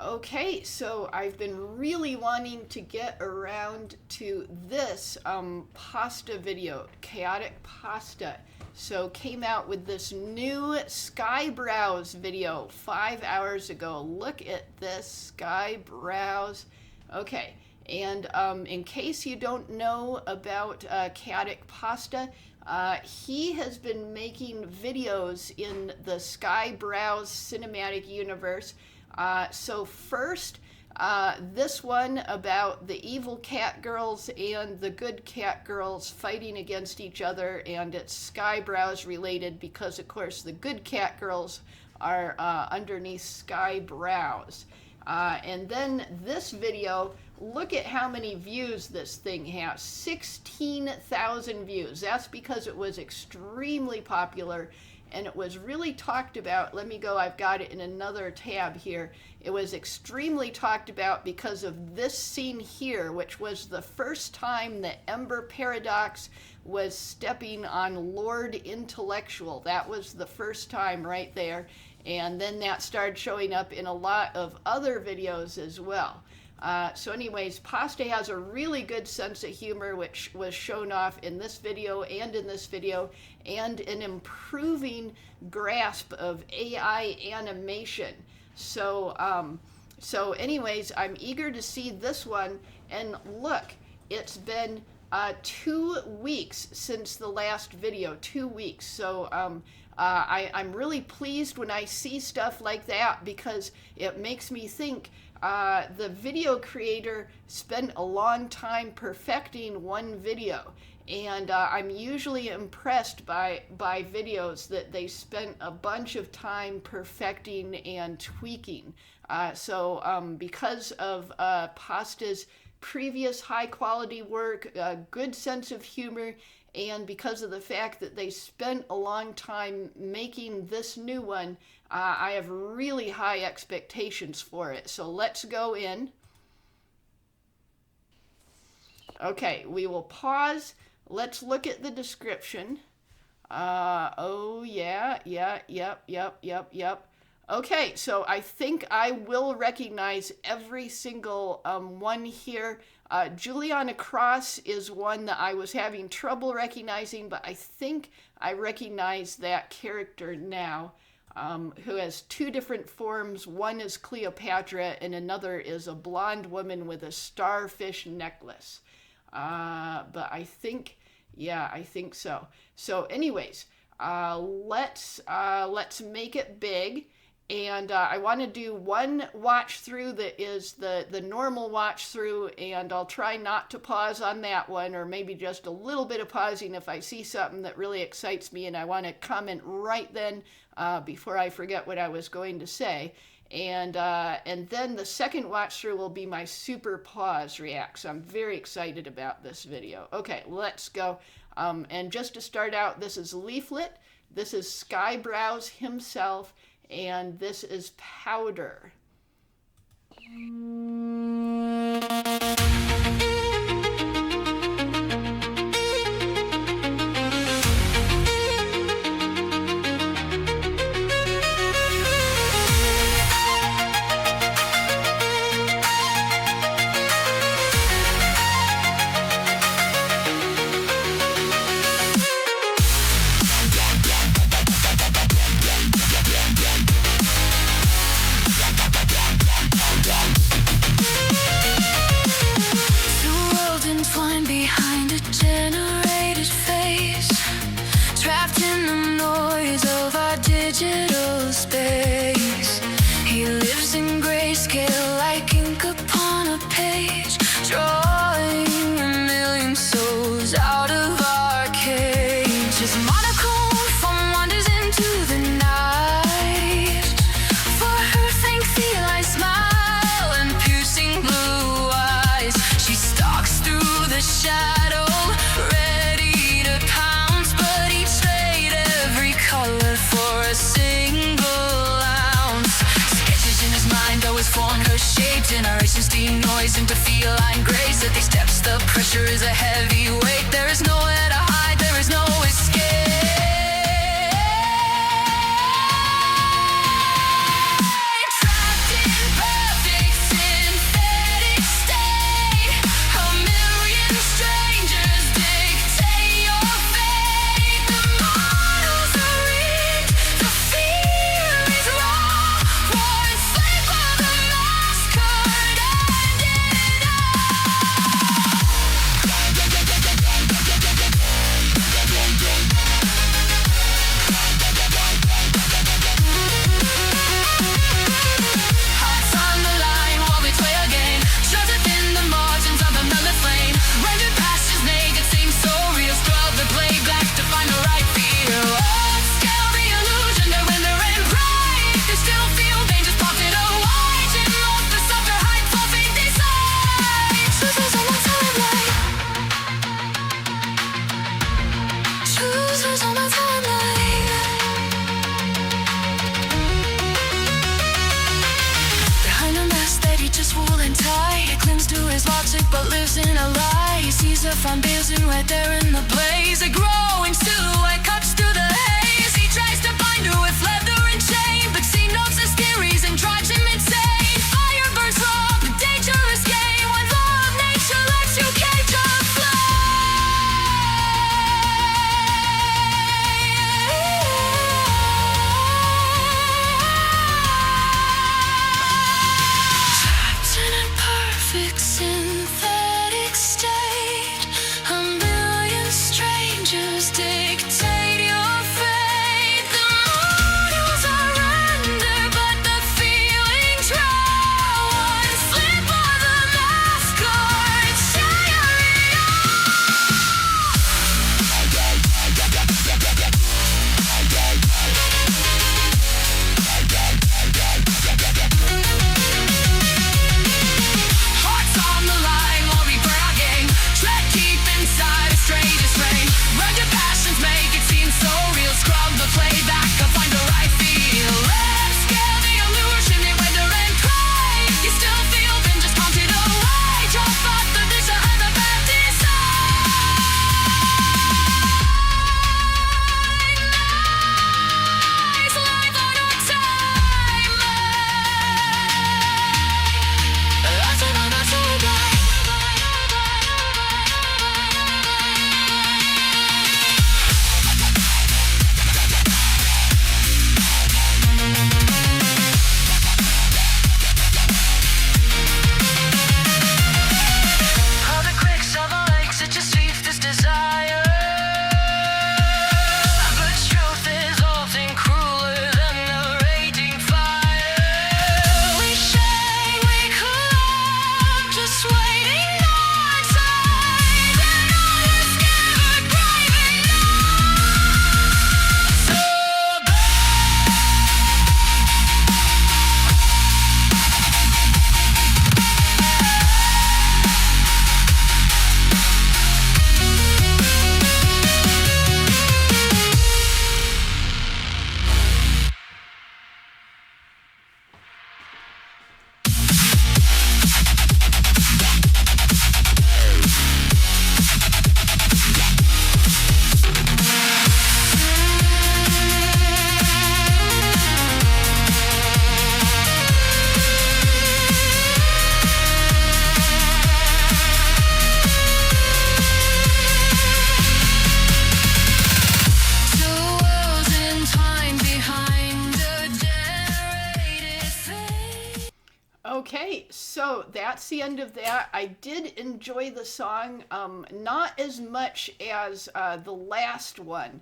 Okay, so I've been really wanting to get around to this pasta video, chaotic pasta. So came out with this new Skyebrows video 5 hours ago. Look at this, Skyebrows. Okay, and in case you don't know about chaotic pasta, he has been making videos in the Skyebrows Cinematic Universe. So first, this one about the evil cat girls and the good cat girls fighting against each other, and it's Skyebrows related because, of course, the good cat girls are underneath Skyebrows. And then this video, look at how many views this thing has. 16,000 views. That's because it was extremely popular. And it was really talked about. Let me go, I've got it in another tab here. It was extremely talked about because of this scene here, which was the first time that Ember Paradox was stepping on Lord Intellectual. That was the first time right there. And then that started showing up in a lot of other videos as well. So anyways, Pasta has a really good sense of humor, which was shown off in this video and in this video, and an improving grasp of AI animation. So, anyways, I'm eager to see this one. And look, it's been 2 weeks since the last video, 2 weeks. So I'm really pleased when I see stuff like that because it makes me think the video creator spent a long time perfecting one video. And I'm usually impressed by videos that they spent a bunch of time perfecting and tweaking. So because of Pasta's previous high quality work, a good sense of humor, and because of the fact that they spent a long time making this new one, I have really high expectations for it. So let's go in. Okay, we will pause. Let's look at the description. Oh yeah, yep. Okay, so I think I will recognize every single one here. Juliana Cross is one that I was having trouble recognizing, but I think I recognize that character now, who has 2 different forms. One is Cleopatra and another is a blonde woman with a starfish necklace. But I think, yeah, I think so. So anyways, let's make it big. And I want to do one watch through that is the normal watch through, and I'll try not to pause on that one, or maybe just a little bit of pausing if I see something that really excites me and I want to comment right then before I forget what I was going to say. And then the second watch through will be my super pause react. So I'm very excited about this video. Okay, let's go. And just to start out, this is Leaflet, this is Skyebrows himself, and this is Powder. Digital space. He lives in grayscale like ink upon a page, drawing a million souls out of our cage. His monochrome from wanders into the night. For her thanks the light smile and piercing blue eyes. She stalks through the shadow, ready to pounce, but each trade every color for a single ounce. Sketches in his mind always form her shape. Generations denoise into feline grace. At these steps the pressure is a heavy weight. There is nowhere to hide, there is no escape. Trapped in perfect just wool and tie. He clings to his logic but lives in a lie. He sees a farm building right there in the blaze. A growing silhouette cuts through the haze. He tries to bind her with leather and chain, but she knows his theories and drives him insane. Fire burns up, a dangerous game. When law of nature lets you cage a trapped in a perfect synthetic state. A million strangers dictate your fate. The mortals surrender, but the feelings raw. One slip of the mask or tear Hearts on the line while we bragging. Tread deep inside a strangest rain. Rugged passions make it seem so real. Scrub the playback to find the right feel. Let scale the illusion in wonder and cry. You still feel them just haunted away. Drop out the vision and the bad design. Nice life on our time. That's another day. How the quick shovel lakes it just feeds this desire. But truth is often crueler than the raging fire. We shine, we collapse, just waiting our time. And all is scared, craving so two worlds entwined behind a generated fate. Okay, so that's the end of that. I did enjoy the song, not as much as the last one.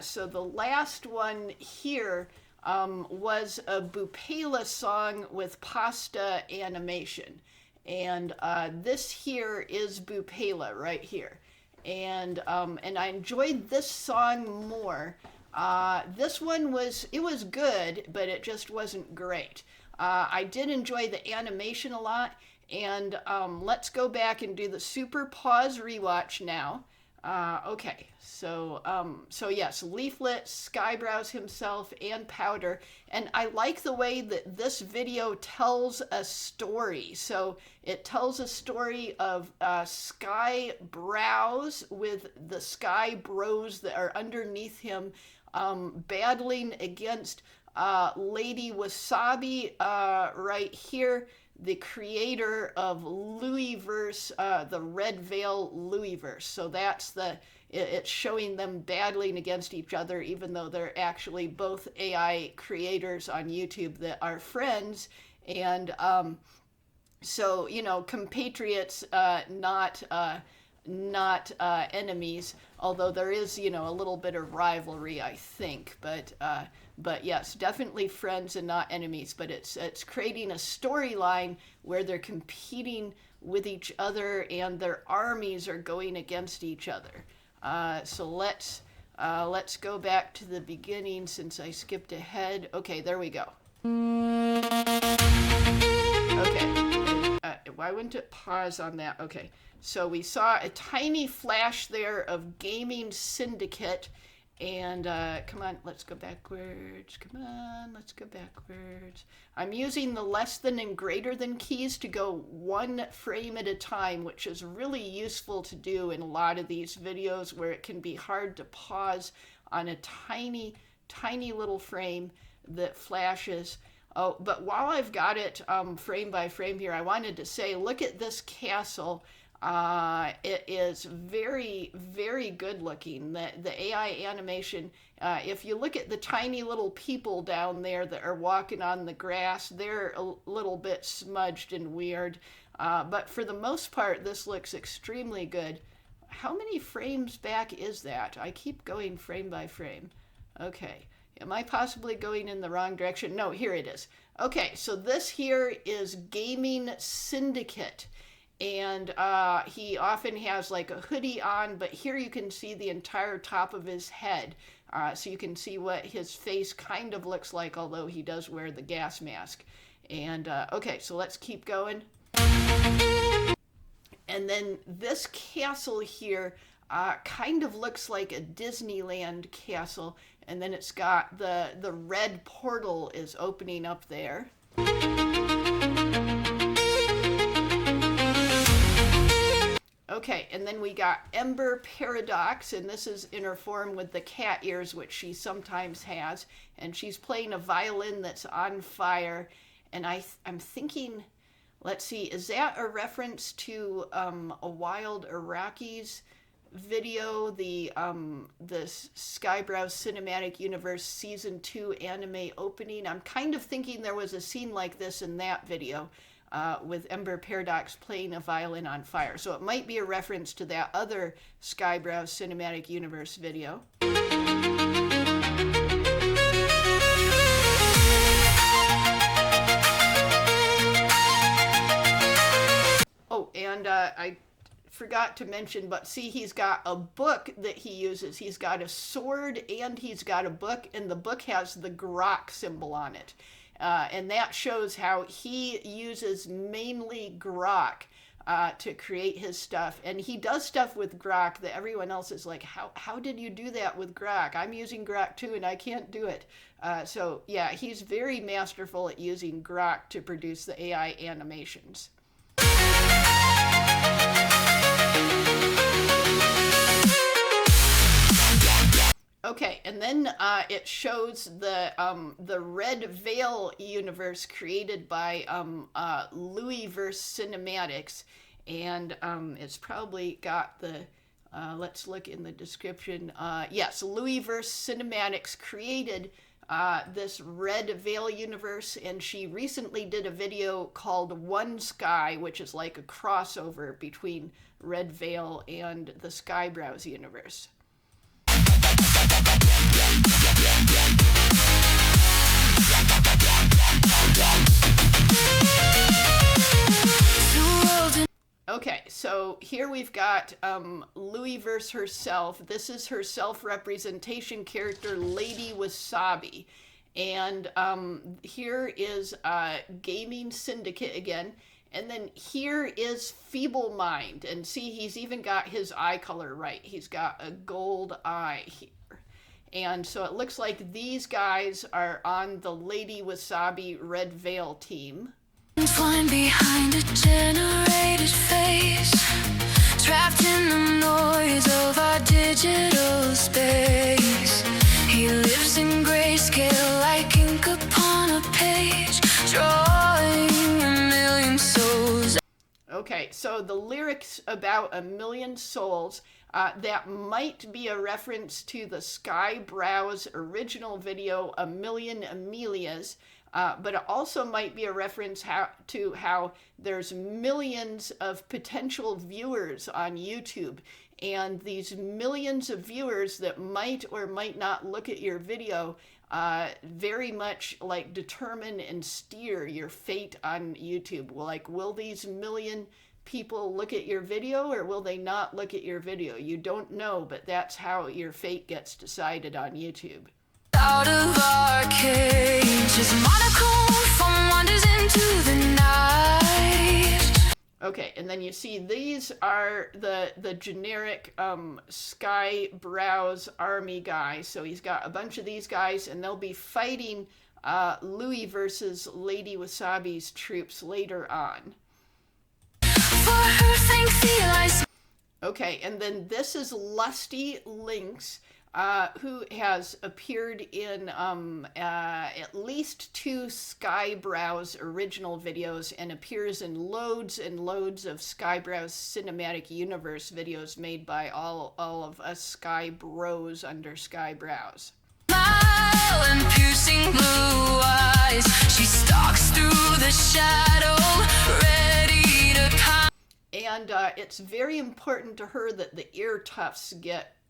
So the last one here was a Bupela song with pasta animation. And this here is Bupela right here. And I enjoyed this song more. This one was good, but it just wasn't great. I did enjoy the animation a lot, and let's go back and do the super pause rewatch now. Okay, so yes, Leaflet, Skyebrows himself, and Powder, and I like the way that this video tells a story. So it tells a story of Skyebrows with the Skyebros that are underneath him, battling against Lady Wasabi right here, the creator of Louisverse, the Red Veil Louisverse. So that's it's showing them battling against each other, even though they're actually both AI creators on YouTube that are friends. And so, you know, compatriots, not enemies, although there is, you know, a little bit of rivalry, I think. But yes, definitely friends and not enemies. But it's creating a storyline where they're competing with each other and their armies are going against each other. So let's go back to the beginning since I skipped ahead. Okay, there we go. Okay, why wouldn't it pause on that? Okay, so we saw a tiny flash there of Gaming Syndicate, And come on, let's go backwards. Come on, let's go backwards. I'm using the less than and greater than keys to go one frame at a time, which is really useful to do in a lot of these videos where it can be hard to pause on a tiny, tiny little frame that flashes. Oh, but while I've got it frame by frame here, I wanted to say, look at this castle. It is very, very good looking. The AI animation, if you look at the tiny little people down there that are walking on the grass, they're a little bit smudged and weird. But for the most part, this looks extremely good. How many frames back is that? I keep going frame by frame. Okay. Am I possibly going in the wrong direction? No, here it is. Okay, so this here is Gaming Syndicate. And he often has like a hoodie on, but here you can see the entire top of his head. So you can see what his face kind of looks like, although he does wear the gas mask. And okay, so let's keep going. And then this castle here kind of looks like a Disneyland castle. And then it's got the red portal is opening up there. Okay, and then we got Ember Paradox, and this is in her form with the cat ears, which she sometimes has. And she's playing a violin that's on fire. And I'm thinking, let's see, is that a reference to a Wild Iraqis video, the Skyebrows Cinematic Universe Season 2 anime opening? I'm kind of thinking there was a scene like this in that video with Ember Paradox playing a violin on fire. So it might be a reference to that other Skyebrows Cinematic Universe video. Oh, and I forgot to mention, but see, he's got a book that he uses. He's got a sword and he's got a book, and the book has the grok symbol on it. And that shows how he uses mainly grok to create his stuff. And he does stuff with grok that everyone else is like, how did you do that with grok? I'm using grok too and I can't do it. So yeah, he's very masterful at using grok to produce the AI animations. Okay, and then it shows the Red Veil universe created by Louisverse Cinematics, and it's probably got the let's look in the description. Yes, Louisverse Cinematics created this Red Veil universe, and she recently did a video called One Sky, which is like a crossover between Red Veil and the Skyebrows universe. Okay, so here we've got Louisverse herself. This is her self-representation character, Lady Wasabi. And here is Gaming Syndicate again. And then here is Feeble Mind. And see, he's even got his eye color right. He's got a gold eye here. And so it looks like these guys are on the Lady Wasabi Red Veil team. Find behind a generated face, trapped in the noise of our digital space. He lives in grayscale like ink upon a page, drawing a million souls. Okay, so the lyrics about a million souls, that might be a reference to the Skyebrows original video, A Million Amelias, but it also might be a reference to how there's millions of potential viewers on YouTube, and these millions of viewers that might or might not look at your video very much like determine and steer your fate on YouTube. Like, will these million people look at your video or will they not look at your video? You don't know, but that's how your fate gets decided on YouTube. Out of our cage, his monochrome from wanders into the night. Okay, and then you see these are the generic Skyebrows army guys. So he's got a bunch of these guys, and they'll be fighting Louis versus Lady Wasabi's troops later on. Okay, and then this is Lusty Lynx, who has appeared in at least 2 Skyebrows original videos and appears in loads and loads of Skyebrows Cinematic Universe videos made by all of us Skyebros under Skyebrows. And piercing blue eyes, she stalks through the shadow, ready to pounce. And it's very important to her that the ear tufts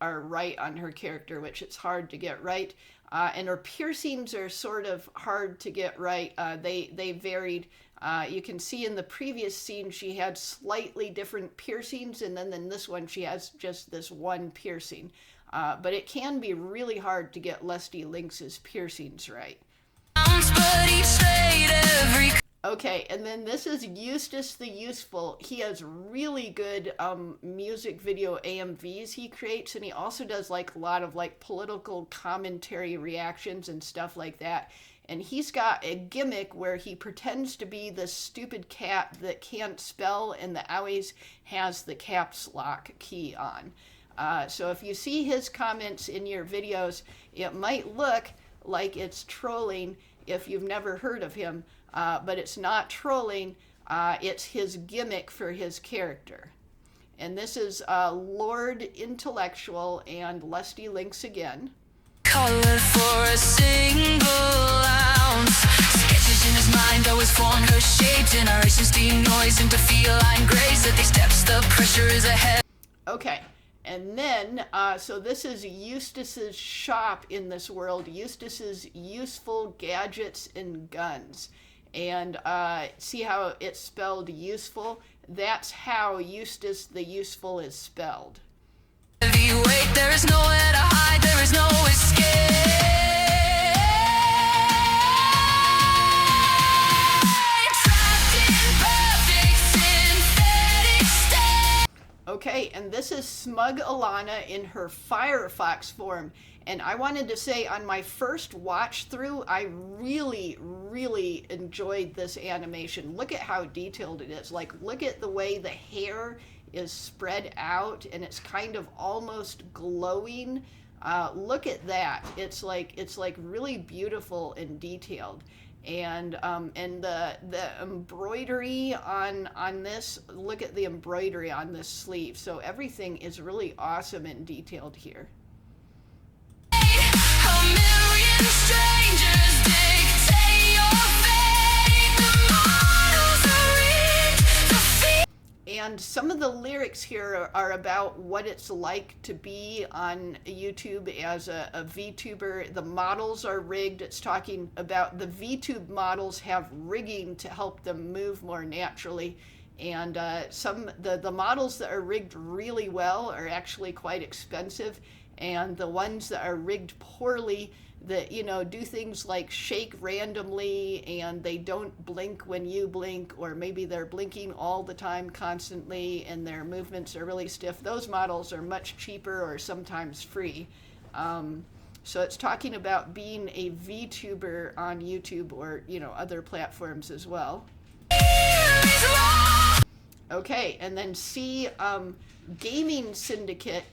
are right on her character, which it's hard to get right. And her piercings are sort of hard to get right. They varied. You can see in the previous scene she had slightly different piercings, and then in this one she has just this one piercing. But it can be really hard to get Lusty Lynx's piercings right. Okay, and then this is Eustace the Useful. He has really good music video AMVs he creates, and he also does like a lot of like political commentary reactions and stuff like that. And he's got a gimmick where he pretends to be this stupid cat that can't spell and that always has the caps lock key on. So if you see his comments in your videos, it might look like it's trolling if you've never heard of him, but it's not trolling. It's his gimmick for his character. And this is Lord Intellectual and Lusty Lynx again. Color for a single ounce. Sketches in his mind always form her shape. Generations denoise into feline grace. At these steps the pressure is ahead. Okay. And then, so this is Eustace's shop in this world, Eustace's Useful Gadgets and Guns. And see how it's spelled useful? That's how Eustace the Useful is spelled. Heavyweight, there is nowhere to hide, there is no escape. Okay, and this is Smug Alana in her Firefox form. And I wanted to say on my first watch through, I really, really enjoyed this animation. Look at how detailed it is. Like, look at the way the hair is spread out and it's kind of almost glowing. Look at that. It's like really beautiful and detailed. And the embroidery on this, look at the embroidery on this sleeve. So everything is really awesome and detailed here. A million strangers dictate your fate. The models are rigged to feed. And some of the lyrics here are about what it's like to be on YouTube as a VTuber. The models are rigged. It's talking about the VTube models have rigging to help them move more naturally. And the models that are rigged really well are actually quite expensive. And the ones that are rigged poorly, that, you know, do things like shake randomly and they don't blink when you blink, or maybe they're blinking all the time constantly and their movements are really stiff. Those models are much cheaper or sometimes free. So it's talking about being a VTuber on YouTube or, you know, other platforms as well. Okay, and then see Gaming Syndicate.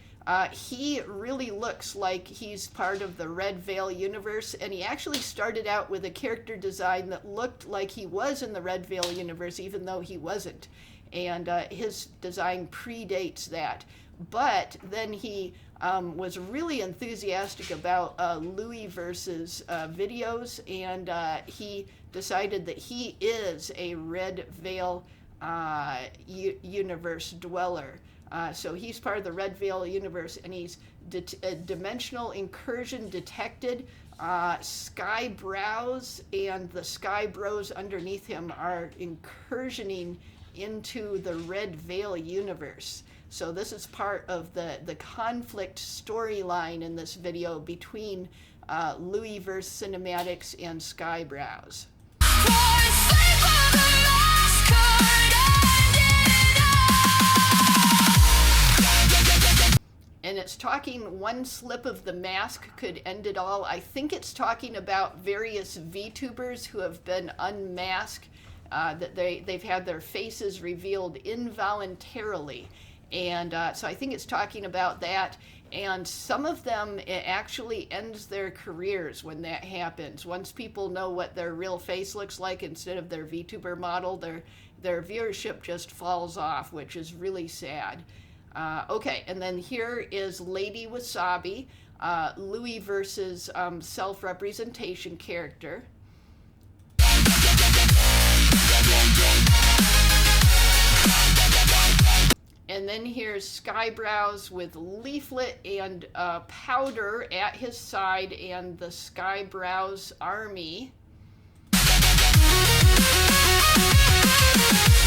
He really looks like he's part of the Red Veil universe, and he actually started out with a character design that looked like he was in the Red Veil universe, even though he wasn't. And his design predates that. But then he was really enthusiastic about Louis versus videos, and he decided that he is a Red Veil universe dweller. So he's part of the Red Veil universe, and he's dimensional incursion detected. Skyebrows and the Skyebros underneath him are incursioning into the Red Veil universe. So this is part of the conflict storyline in this video between Louis verse Cinematics and Skyebrows. talking one slip of the mask could end it all. I think it's talking about various VTubers who have been unmasked, that they've had their faces revealed involuntarily. And so I think it's talking about that. And some of them, it actually ends their careers when that happens. Once people know what their real face looks like instead of their VTuber model, their viewership just falls off, which is really sad. Okay, and then here is Lady Wasabi, Louis versus self-representation character. And then here's Skyebrows with Leaflet and Powder at his side and the Skyebrows army.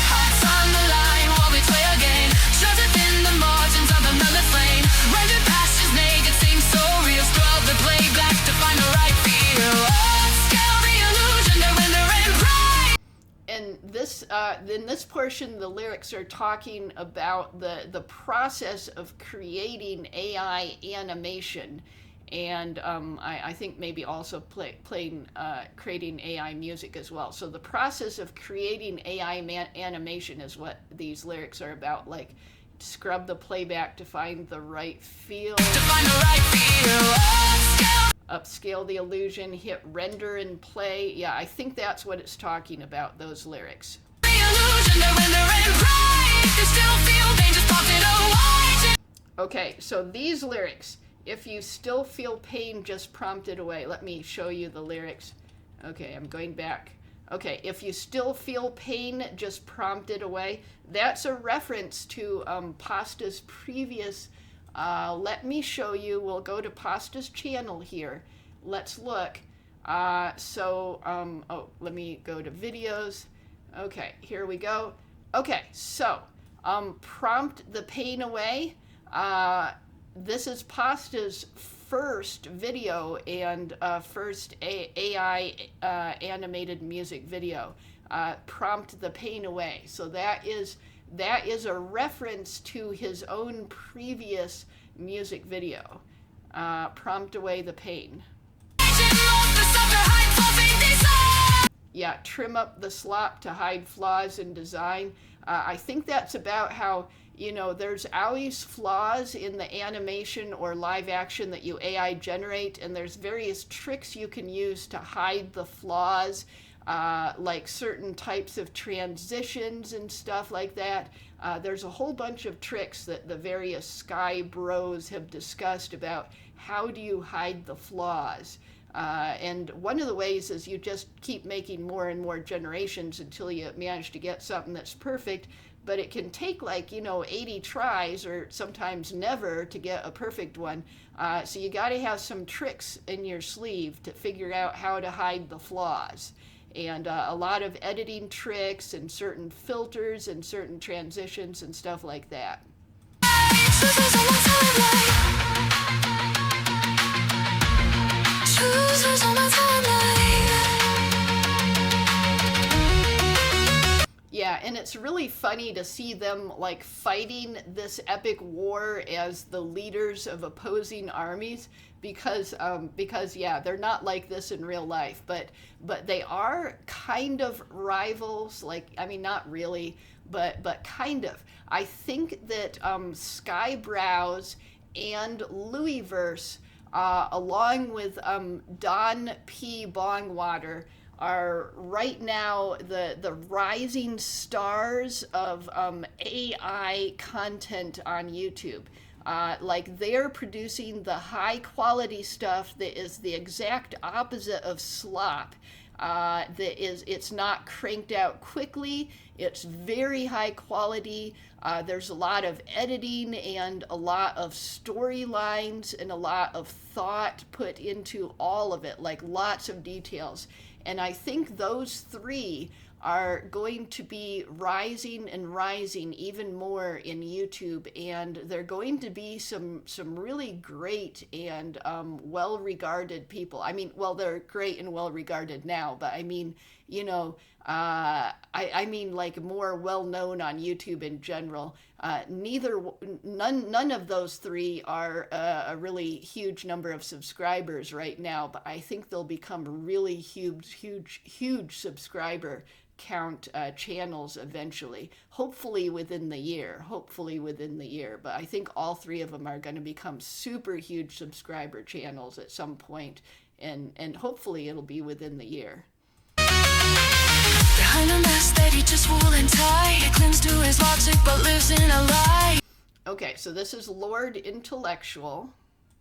Hearts on the line while we play a game. Shut up in the margins of another flame. Rendered pastures naked seems so real. Scrub the blade back to find the right feel. Scale the illusion that when they're in pride. And this, in this portion, the lyrics are talking about the process of creating AI animation, and I think maybe also creating AI music as well. So the process of creating AI animation is what these lyrics are about, like scrub the playback to find the right feel. To find the right feel. Upscale the illusion, hit render and play. Yeah, I think that's what it's talking about, those lyrics. The illusion that when they're in pride, they still feel they just popped it away. Okay, so these lyrics, if you still feel pain, just prompt it away. Let me show you the lyrics. Okay, I'm going back. Okay, if you still feel pain, just prompt it away. That's a reference to Pasta's previous, let me show you. We'll go to Pasta's channel here. Let's look. Oh, let me go to videos. Okay, here we go. Okay, so prompt the pain away. This is Pasta's first video and first AI animated music video. Prompt the pain away. So that is a reference to his own previous music video. Prompt away the pain. Yeah, trim up the slop to hide flaws in design. I think that's about how, you know, there's always flaws in the animation or live action that you AI generate, and there's various tricks you can use to hide the flaws, like certain types of transitions and stuff like that. There's a whole bunch of tricks that the various Skyebros have discussed about how do you hide the flaws. And one of the ways is you just keep making more and more generations until you manage to get something that's perfect, but it can take 80 tries or sometimes never to get a perfect one. So you got to have some tricks in your sleeve to figure out how to hide the flaws. And a lot of editing tricks and certain filters and certain transitions and stuff like that. Yeah, and it's really funny to see them fighting this epic war as the leaders of opposing armies, because yeah, they're not like this in real life, but they are kind of rivals. Not really, but kind of. I think that Skyebrows and Louisverse, along with Don P. Bongwater, are right now the rising stars of AI content on YouTube. They're producing the high quality stuff that is the exact opposite of slop. It's not cranked out quickly. It's very high quality. There's a lot of editing and a lot of storylines and a lot of thought put into all of it, lots of details. And I think those three are going to be rising and rising even more in YouTube, and they're going to be some really great and well-regarded people. They're great and well-regarded now, but I mean, like more well known on YouTube in general. None of those three are a really huge number of subscribers right now, but I think they'll become really huge subscriber count channels eventually. Hopefully within the year. But I think all three of them are going to become super huge subscriber channels at some point, and hopefully it'll be within the year. Behind a mask that he just wouldn't tie, he clings to his logic but lives in a lie. Okay, so this is Lord Intellectual.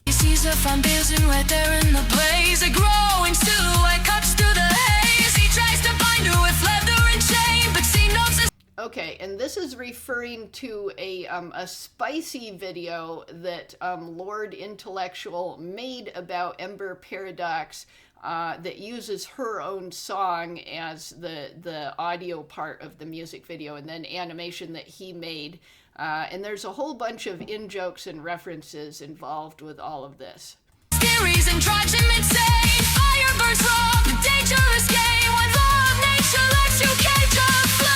He sees her from building right there in the blaze. A growing silhouette cuts through the haze. He tries to bind her with leather and chain, but she knows this. Okay, and this is referring to a spicy video that Lord Intellectual made about Ember Paradox, that uses her own song as the audio part of the music video, and then animation that he made. And there's a whole bunch of in-jokes and references involved with all of this. Theories and drives him insane. Fire burns from a dangerous game. When law of nature lets you cage a flame.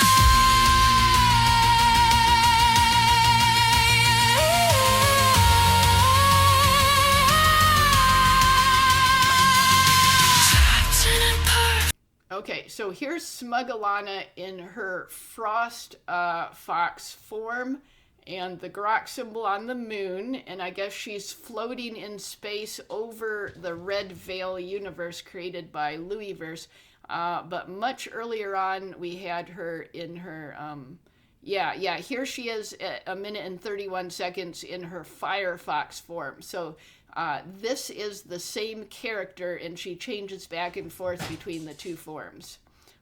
Okay, so here's Smugalana in her frost fox form, and the grok symbol on the moon, and I guess she's floating in space over the Red Veil universe created by Louisverse. But much earlier on, we had her in her, here she is at 1:31 in her Firefox form. So this is the same character, and she changes back and forth between the two forms.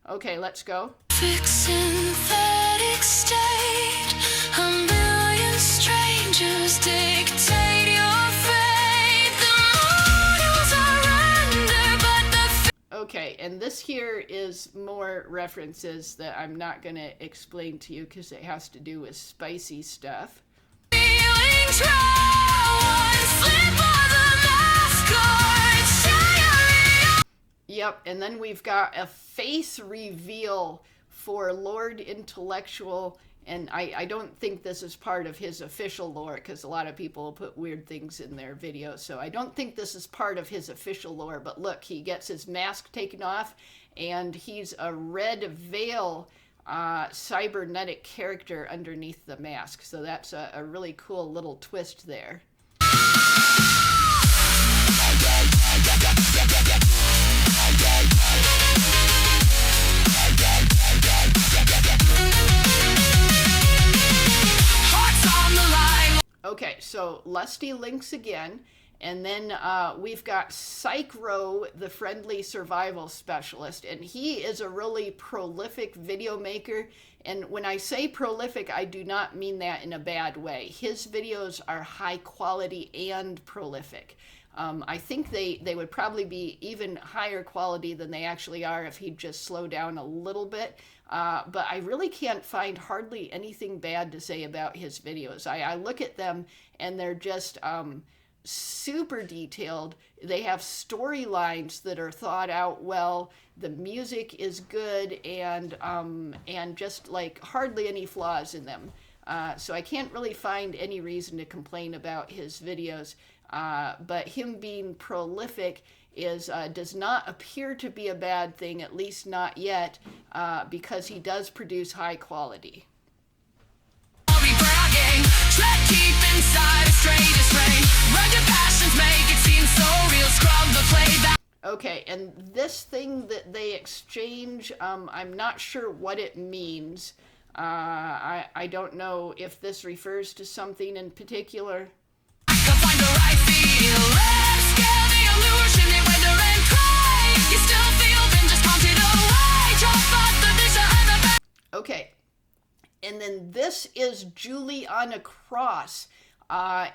Okay, let's go. Synthetic state, a million strangers dictate your fate. The mortals are under, but the Okay, and this here is more references that I'm not going to explain to you because it has to do with spicy stuff. feeling try one slip of the mask or Yep, and then we've got a face reveal for Lord Intellectual, and I don't think this is part of his official lore, because a lot of people put weird things in their videos, so I don't think this is part of his official lore. But look, he gets his mask taken off, and he's a red veil cybernetic character underneath the mask, so that's a really cool little twist there. Okay, so Lusty Links again, and then we've got Psychro, the friendly survival specialist, and he is a really prolific video maker. And when I say prolific, I do not mean that in a bad way. His videos are high quality and prolific. I think they would probably be even higher quality than they actually are if he'd just slow down a little bit. But I really can't find hardly anything bad to say about his videos. I look at them and they're just super detailed. They have storylines that are thought out well. The music is good, and just like hardly any flaws in them. So I can't really find any reason to complain about his videos. But him being prolific does not appear to be a bad thing, at least not yet, because he does produce high quality. Okay, and this thing that they exchange, I'm not sure what it means. I don't know if this refers to something in particular. Okay, and then this is Juliana Cross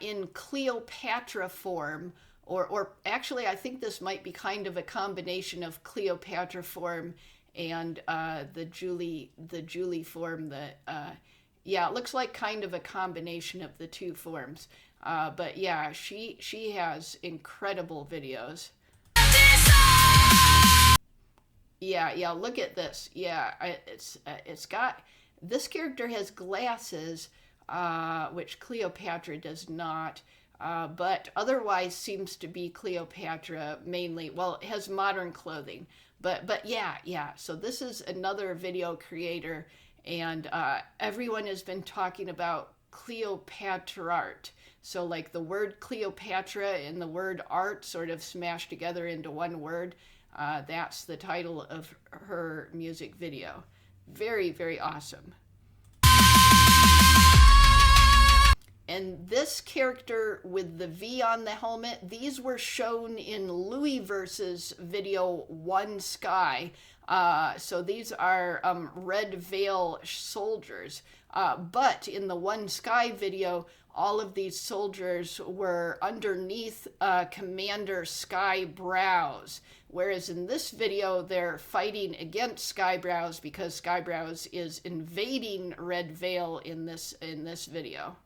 in Cleopatra form, or actually I think this might be kind of a combination of Cleopatra form and the Julie form. It looks like kind of a combination of the two forms. But yeah, she has incredible videos. Yeah, look at this. Yeah, it's got, this character has glasses, which Cleopatra does not, but otherwise seems to be Cleopatra mainly. Well, it has modern clothing, but yeah. So this is another video creator, and everyone has been talking about Cleopatra art. So like the word Cleopatra and the word art sort of smashed together into one word. That's the title of her music video. Very, very awesome. And this character with the V on the helmet, these were shown in Louisverse's video One Sky. So these are Red Veil soldiers. But in the One Sky video, all of these soldiers were underneath Commander Skyebrows. Whereas in this video, they're fighting against Skyebrows because Skyebrows is invading Red Veil in this video.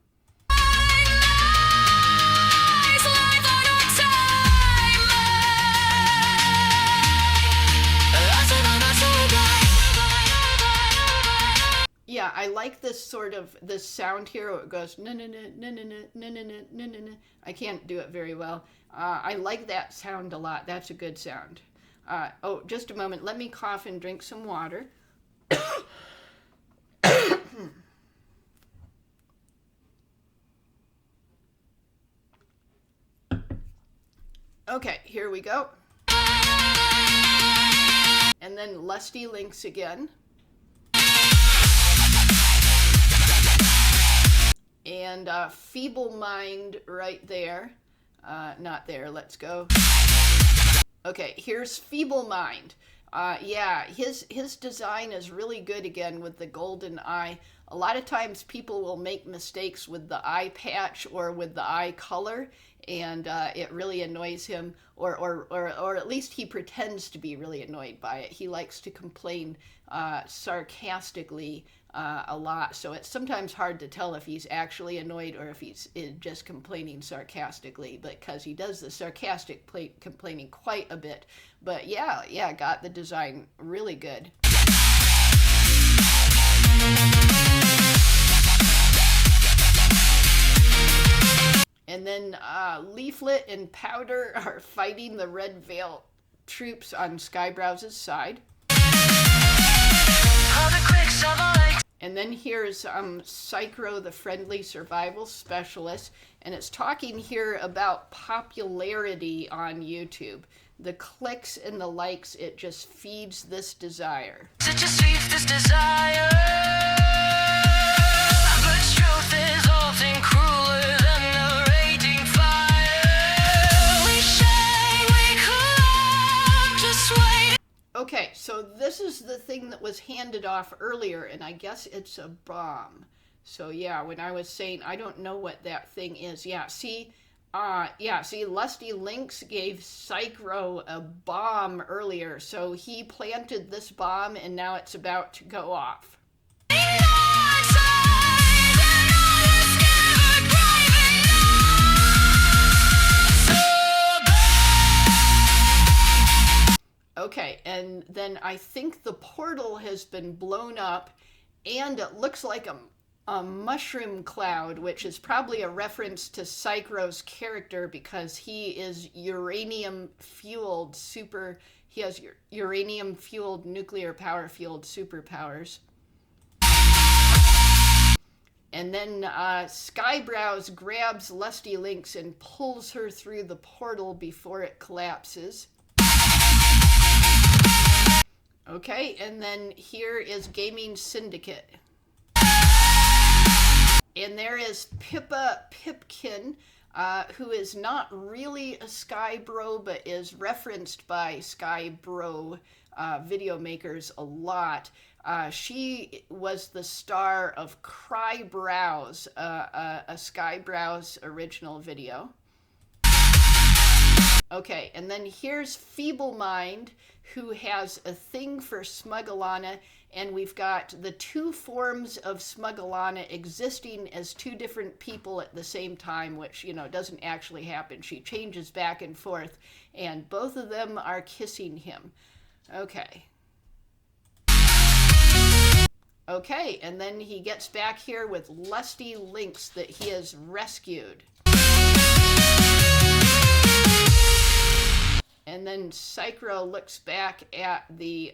Yeah, I like this sort of, this sound here where it goes na na na na na na na na na na na. I can't do it very well. I like that sound a lot. That's a good sound. Oh, just a moment. Let me cough and drink some water. Okay, here we go. And then Lusty Links again. And Feeble Mind right there. Not there, let's go. Okay, here's Feeble Mind. Yeah, his design is really good again with the golden eye. A lot of times people will make mistakes with the eye patch or with the eye color, and it really annoys him, or at least he pretends to be really annoyed by it. He likes to complain sarcastically a lot, so it's sometimes hard to tell if he's actually annoyed or if he's just complaining sarcastically, because he does the sarcastic complaining quite a bit. But yeah, got the design really good. And then Leaflet and Powder are fighting the Red Veil troops on Skyebrows' side. And then here's Psychro, the friendly survival specialist, and it's talking here about popularity on YouTube. The clicks and the likes, it just feeds this desire. It just feeds this desire. But truth is often crueler than the raging fire. We shine, we collapse, just wait. Okay, so this is the thing that was handed off earlier, and I guess it's a bomb. So yeah, when I was saying I don't know what that thing is, see, Lusty Links gave Psychro a bomb earlier, so he planted this bomb and now it's about to go off. Okay, and then I think the portal has been blown up, and it looks like a mushroom cloud, which is probably a reference to Psychro's character because he is uranium-fueled he has uranium-fueled, nuclear power-fueled superpowers. And then Skyebrows grabs Lusty Links and pulls her through the portal before it collapses. Okay, and then here is Gaming Syndicate. And there is Pippa Pipkin, who is not really a Skybro, but is referenced by Skybro video makers a lot. She was the star of Crybrows, a Skybrows original video. Okay, and then here's Feeble Mind, who has a thing for Smuggalana, and we've got the two forms of Smuggalana existing as two different people at the same time, which, doesn't actually happen. She changes back and forth, and both of them are kissing him. Okay. Okay, and then he gets back here with lusty lynx that he has rescued. And then Psychro looks back at the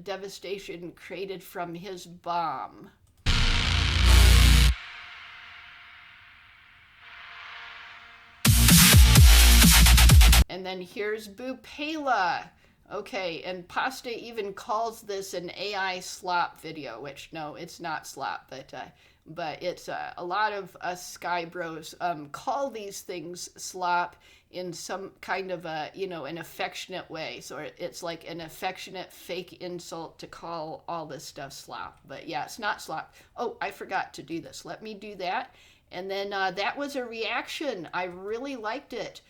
devastation created from his bomb. And then here's Bupela. Okay, and Pasta even calls this an AI slop video, which no, it's not slop, but it's a lot of us Skybros call these things slop in some kind of a, an affectionate way. So it's like an affectionate fake insult to call all this stuff slop. But yeah, it's not slop. Oh, I forgot to do this. Let me do that. And then that was a reaction. I really liked it.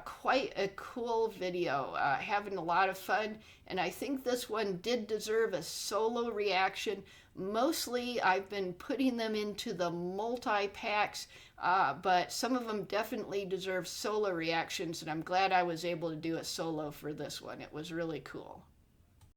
Quite a cool video, having a lot of fun, and I think this one did deserve a solo reaction. Mostly I've been putting them into the multi-packs, but some of them definitely deserve solo reactions, and I'm glad I was able to do a solo for this one. It was really cool.